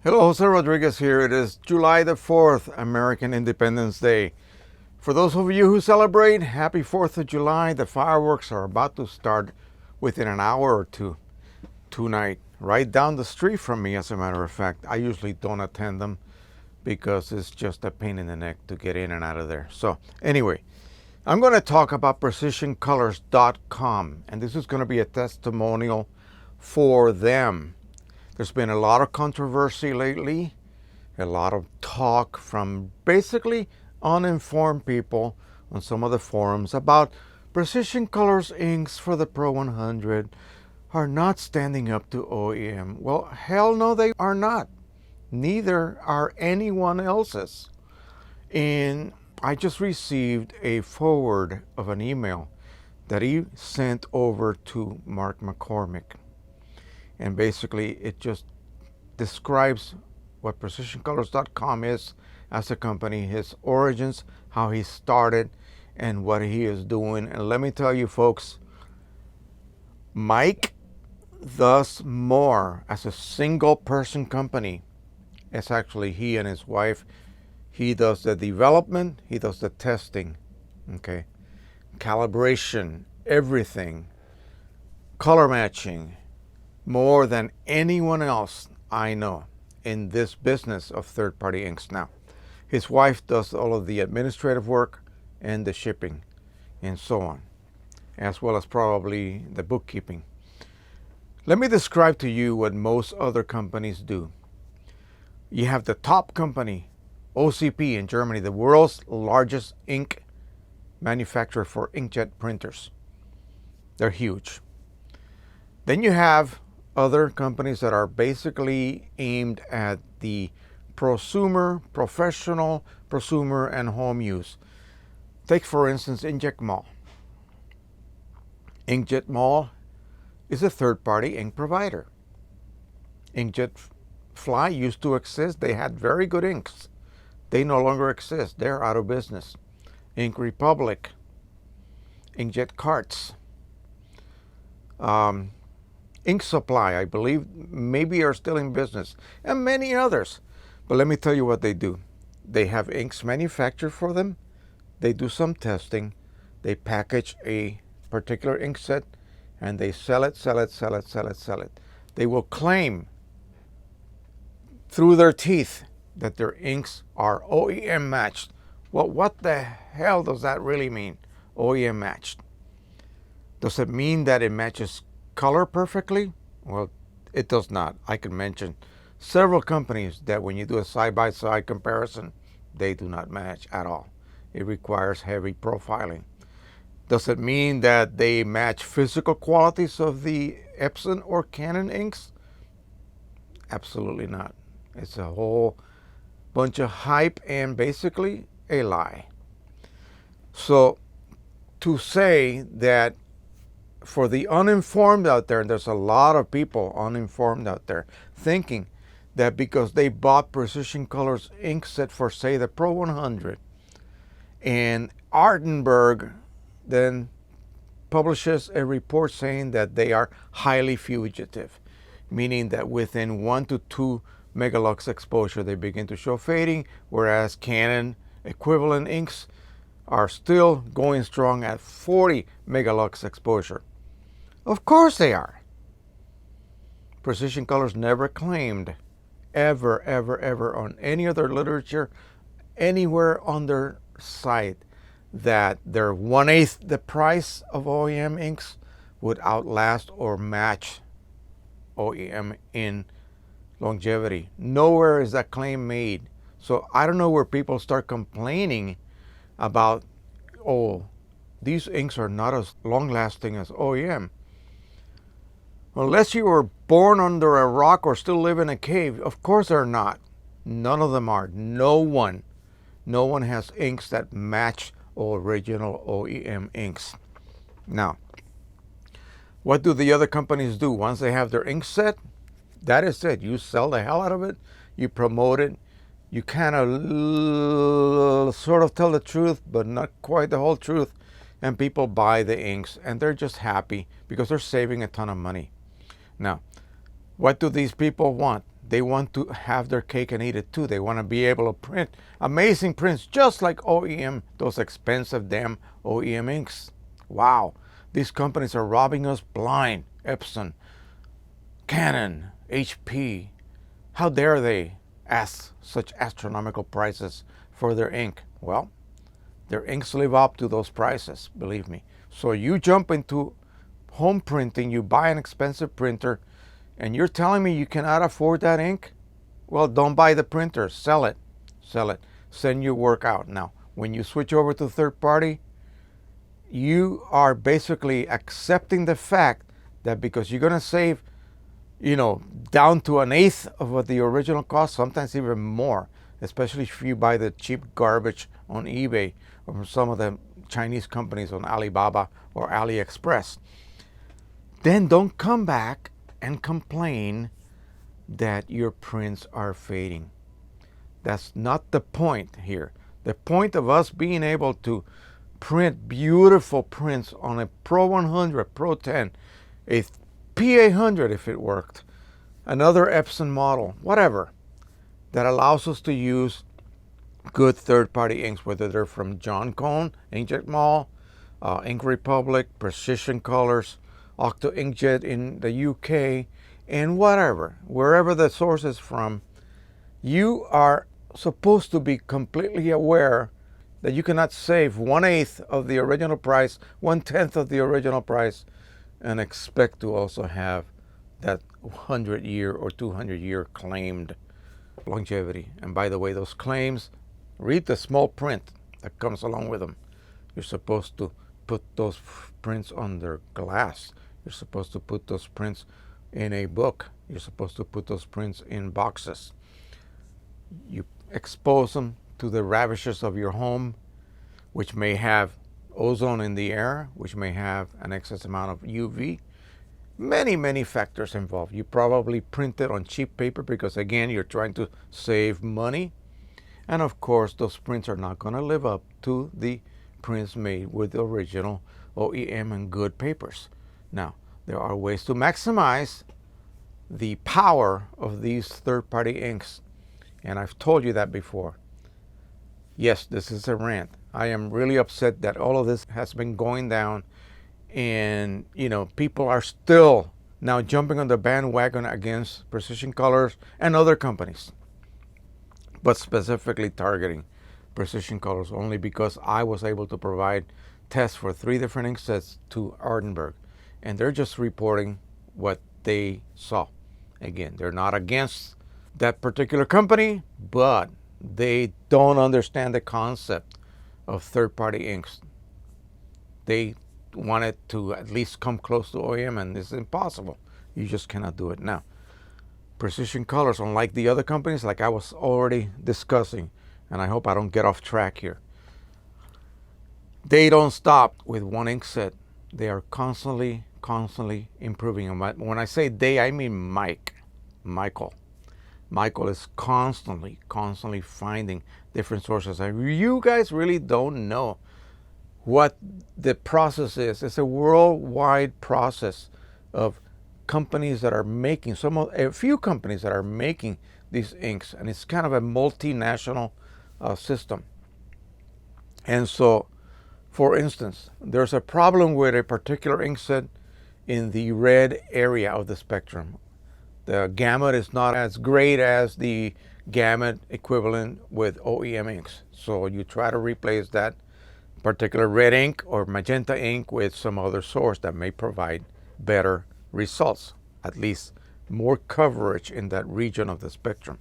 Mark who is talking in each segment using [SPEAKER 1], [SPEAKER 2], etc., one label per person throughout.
[SPEAKER 1] Hello, Jose Rodriguez here. It is July the 4th, American Independence Day. For those of you who celebrate, happy 4th of July. The fireworks are about to start within an hour or two tonight, right down the street from me, as a matter of fact. I usually don't attend them because it's just a pain in the neck to get in and out of there. So anyway, I'm going to talk about precisioncolors.com, and this is going to be a testimonial for them. There's been a lot of controversy lately, a lot of talk from basically uninformed people on some of the forums about Precision Colors inks for the Pro 100 are not standing up to OEM. Well, hell no, they are not. Neither are anyone else's. And I just received a forward of an email that he sent over to Mark McCormick. And basically, it just describes what precisioncolors.com is as a company, his origins, how he started, and what he is doing. And let me tell you, folks, Mike does more as a single person company. It's actually he and his wife. He does the development, he does the testing, okay, calibration, everything, color matching, more than anyone else I know in this business of third-party inks. Now, his wife does all of the administrative work and the shipping and so on, as well as probably the bookkeeping. Let me describe to you what most other companies do. You have the top company, OCP in Germany, the world's largest ink manufacturer for inkjet printers. They're huge. Then you have other companies that are basically aimed at the prosumer, professional, prosumer, and home use. Take, for instance, Inkjet Mall. Inkjet Mall is a third-party ink provider. Inkjet Fly used to exist. They had very good inks. They no longer exist. They're out of business. Ink Republic, Inkjet Carts, Ink Supply, I believe, maybe are still in business, and many others. But let me tell you what they do. They have inks manufactured for them. They do some testing. They package a particular ink set, and they sell it. They will claim through their teeth that their inks are OEM matched. Well, what the hell does that really mean, OEM matched? Does it mean that it matches color perfectly? Well, it does not. I can mention several companies that when you do a side-by-side comparison, they do not match at all. It requires heavy profiling. Does it mean that they match physical qualities of the Epson or Canon inks? Absolutely not. It's a whole bunch of hype and basically a lie. So to say that for the uninformed out there, and there's a lot of people uninformed out there, thinking that because they bought Precision Colors ink set for, say, the Pro 100, and Artenberg then publishes a report saying that they are highly fugitive, meaning that within 1 to 2 megalux exposure they begin to show fading, whereas Canon equivalent inks are still going strong at 40 megalux exposure. Of course they are. Precision Colors never claimed, ever on any other literature, anywhere on their site, that their 1/8 the price of OEM inks would outlast or match OEM in longevity. Nowhere is that claim made. So I don't know where people start complaining about, oh, these inks are not as long-lasting as OEM. Well, unless you were born under a rock or still live in a cave, of course they're not. None of them are. No one has inks that match original OEM inks. Now, what do the other companies do? Once they have their ink set, that is it. You sell the hell out of it. You promote it. You kind of sort of tell the truth, but not quite the whole truth. And people buy the inks, and they're just happy because they're saving a ton of money. Now, what do these people want? They want to have their cake and eat it too. They want to be able to print amazing prints just like OEM, those expensive damn OEM inks. Wow, these companies are robbing us blind. Epson, Canon, HP. How dare they ask such astronomical prices for their ink? Well, their inks live up to those prices, believe me. So you jump into home printing, you buy an expensive printer, and you're telling me you cannot afford that ink? Well, don't buy the printer, sell it. Sell it. Send your work out. Now, when you switch over to third party, you are basically accepting the fact that because you're going to save, down to an eighth of what the original cost, sometimes even more, especially if you buy the cheap garbage on eBay or from some of the Chinese companies on Alibaba or AliExpress. Then don't come back and complain that your prints are fading. That's not the point here. The point of us being able to print beautiful prints on a Pro 100, Pro 10, a P800 if it worked, another Epson model, whatever, that allows us to use good third-party inks, whether they're from John Cone, Inkjet Mall, Ink Republic, Precision Colors, Octo Inkjet in the UK, and whatever, wherever the source is from. You are supposed to be completely aware that you cannot save 1/8 of the original price, 1/10 of the original price, and expect to also have that 100-year or 200-year claimed longevity. And by the way, those claims, read the small print that comes along with them. You're supposed to put those prints under glass. You're supposed to put those prints in a book. You're supposed to put those prints in boxes. You expose them to the ravages of your home, which may have ozone in the air, which may have an excess amount of UV. Many factors involved. You probably print it on cheap paper because, again, you're trying to save money. And of course, those prints are not going to live up to the prints made with the original OEM and good papers. Now, there are ways to maximize the power of these third-party inks. And I've told you that before. Yes, this is a rant. I am really upset that all of this has been going down, and people are still now jumping on the bandwagon against Precision Colors and other companies, but specifically targeting Precision Colors only because I was able to provide tests for 3 different ink sets to Ardenberg, and they're just reporting what they saw. Again, they're not against that particular company, but they don't understand the concept of third-party inks. They want it to at least come close to OEM, and it's impossible. You just cannot do it. Now, Precision Colors, unlike the other companies, like I was already discussing, and I hope I don't get off track here, they don't stop with one ink set. They are constantly improving. And when I say they, I mean Michael. Michael is constantly finding different sources. And you guys really don't know what the process is. It's a worldwide process of companies that are making, a few companies that are making these inks, and it's kind of a multinational system. And so, for instance, there's a problem with a particular ink set in the red area of the spectrum. The gamut is not as great as the gamut equivalent with OEM inks. So you try to replace that particular red ink or magenta ink with some other source that may provide better results, at least more coverage in that region of the spectrum.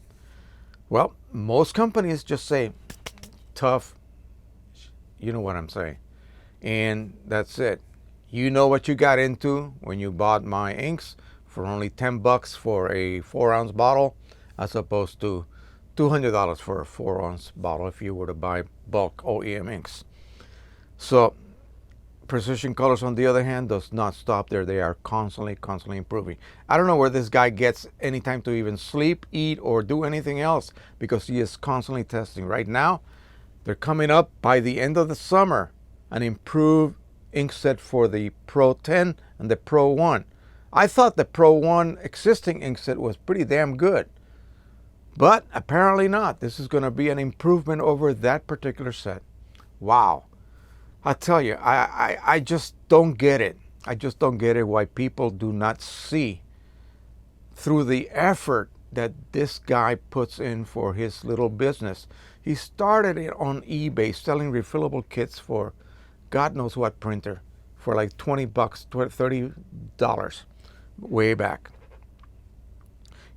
[SPEAKER 1] Well, most companies just say, tough, you know what I'm saying, and that's it. You know what you got into when you bought my inks for only $10 for a 4-ounce bottle, as opposed to $200 for a 4-ounce bottle if you were to buy bulk OEM inks. So Precision Colors, on the other hand, does not stop there. They are constantly improving. I don't know where this guy gets any time to even sleep, eat, or do anything else, because he is constantly testing. Right now, they're coming up by the end of the summer, an improved ink set for the Pro 10 and the Pro 1. I thought the Pro 1 existing ink set was pretty damn good. But apparently not. This is going to be an improvement over that particular set. Wow. I tell you, I just don't get it. I just don't get it why people do not see through the effort that this guy puts in for his little business. He started it on eBay selling refillable kits for God knows what printer for like 20 bucks, $30 way back.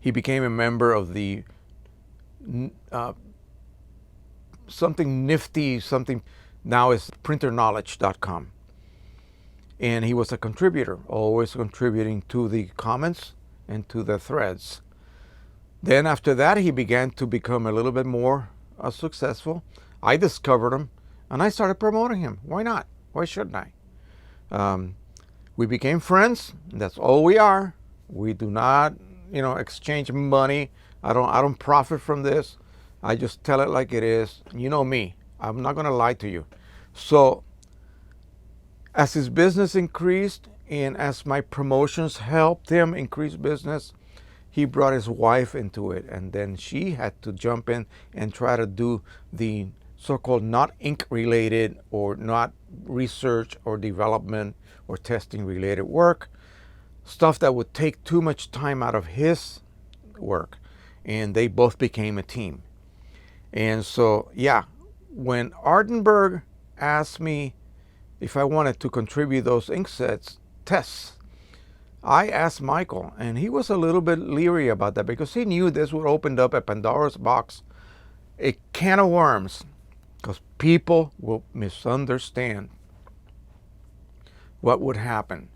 [SPEAKER 1] He became a member of the something nifty, something now is printerknowledge.com. And he was a contributor, always contributing to the comments and to the threads. Then after that, he began to become a little bit more successful. I discovered him and I started promoting him. Why not? Why shouldn't I? We became friends. That's all we are. We do not, exchange money. I don't profit from this. I just tell it like it is. You know me. I'm not going to lie to you. So as his business increased and as my promotions helped him increase business, he brought his wife into it, and then she had to jump in and try to do the so-called not ink related or not research or development or testing related work, stuff that would take too much time out of his work. And they both became a team. And so, yeah, when Ardenberg asked me if I wanted to contribute those ink sets tests, I asked Michael, and he was a little bit leery about that because he knew this would open up a Pandora's box, a can of worms, because people will misunderstand what would happen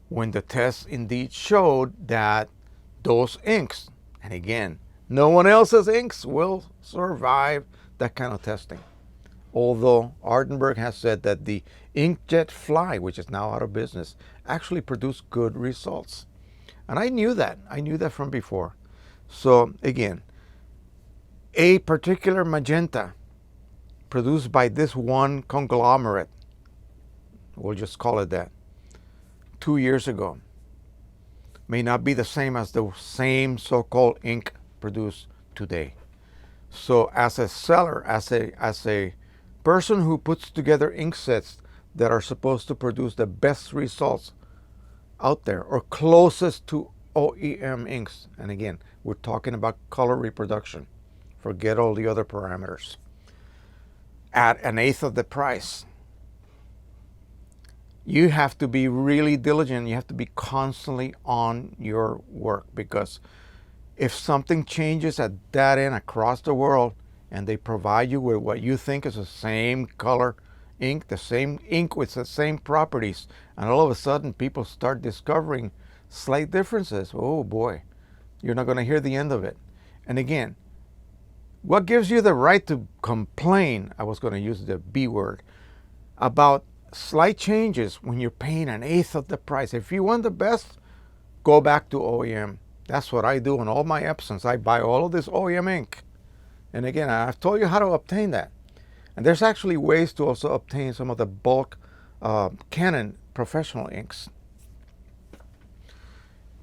[SPEAKER 1] when the test indeed showed that those inks, and again, no one else's inks will survive that kind of testing. Although Ardenberg has said that the inkjet fly, which is now out of business, actually produced good results. And I knew that. I knew that from before. So again, a particular magenta produced by this one conglomerate, we'll just call it that, 2 years ago, may not be the same as the same so-called ink produced today. So as a seller, as a person who puts together ink sets that are supposed to produce the best results out there or closest to OEM inks, and again, we're talking about color reproduction, forget all the other parameters, at an eighth of the price, you have to be really diligent. You have to be constantly on your work, because if something changes at that end across the world and they provide you with what you think is the same color ink, the same ink with the same properties, and all of a sudden people start discovering slight differences, oh boy, you're not going to hear the end of it. And again, what gives you the right to complain, I was going to use the B word, about slight changes when you're paying an eighth of the price? If you want the best, go back to OEM. That's what I do on all my Epsons. I buy all of this OEM ink. And again, I've told you how to obtain that. And there's actually ways to also obtain some of the bulk Canon professional inks.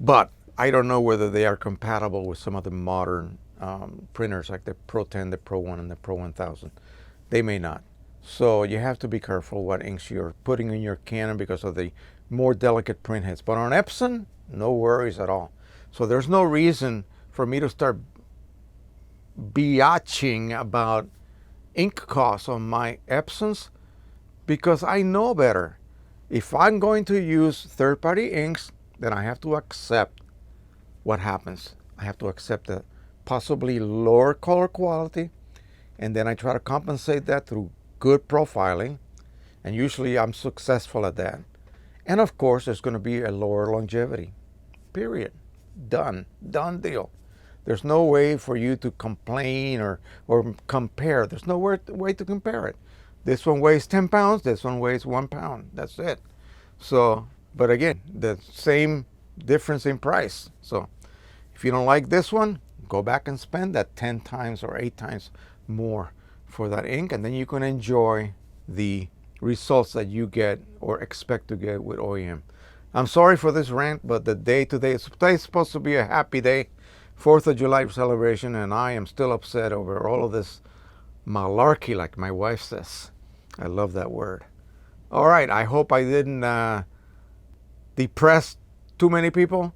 [SPEAKER 1] But I don't know whether they are compatible with some of the modern printers like the Pro 10, the Pro 1, and the Pro 1000. They may not. So you have to be careful what inks you're putting in your Canon because of the more delicate print heads. But on Epson, no worries at all. So there's no reason for me to start biatching about ink costs on my Epsons, because I know better. If I'm going to use third-party inks, then I have to accept what happens. I have to accept the possibly lower color quality, and then I try to compensate that through good profiling, and usually I'm successful at that. And of course, there's going to be a lower longevity. Period. Done deal. There's no way for you to complain or compare. There's no way to compare it. This one weighs 10 pounds, this one weighs 1 pound. That's it. So, but again, the same difference in price. So if you don't like this one, go back and spend that 10 times or 8 times more for that ink, and then you can enjoy the results that you get or expect to get with OEM. I'm sorry for this rant, but the day today is supposed to be a happy day 4th of July celebration, and I am still upset over all of this malarkey, like my wife says. I love that word. All right, I hope I didn't depress too many people.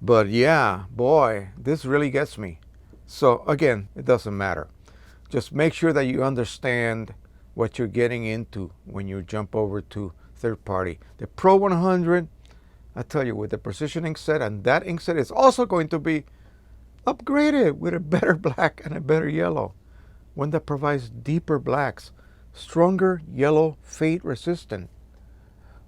[SPEAKER 1] But yeah, boy, this really gets me. So again, it doesn't matter. Just make sure that you understand what you're getting into when you jump over to third party. The Pro 100, I tell you, with the precision ink set, and that ink set is also going to be upgraded with a better black and a better yellow, one that provides deeper blacks, stronger yellow, fade resistant.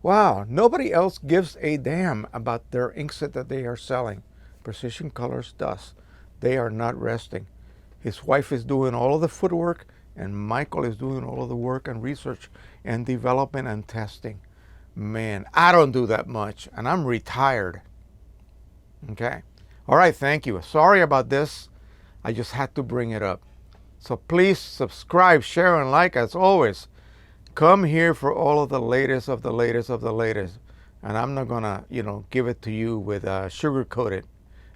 [SPEAKER 1] Wow, nobody else gives a damn about their ink set that they are selling. Precision Colors does. They are not resting. His wife is doing all of the footwork, and Michael is doing all of the work and research and development and testing. Man, I don't do that much, and I'm retired. Okay? All right, thank you. Sorry about this. I just had to bring it up. So please subscribe, share, and like as always. Come here for all of the latest of the latest of the latest. And I'm not going to, give it to you with sugar coated.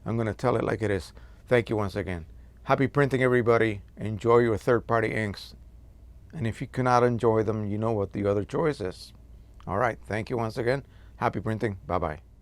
[SPEAKER 1] I'm going to tell it like it is. Thank you once again. Happy printing, everybody. Enjoy your third-party inks. And if you cannot enjoy them, you know what the other choice is. All right. Thank you once again. Happy printing. Bye-bye.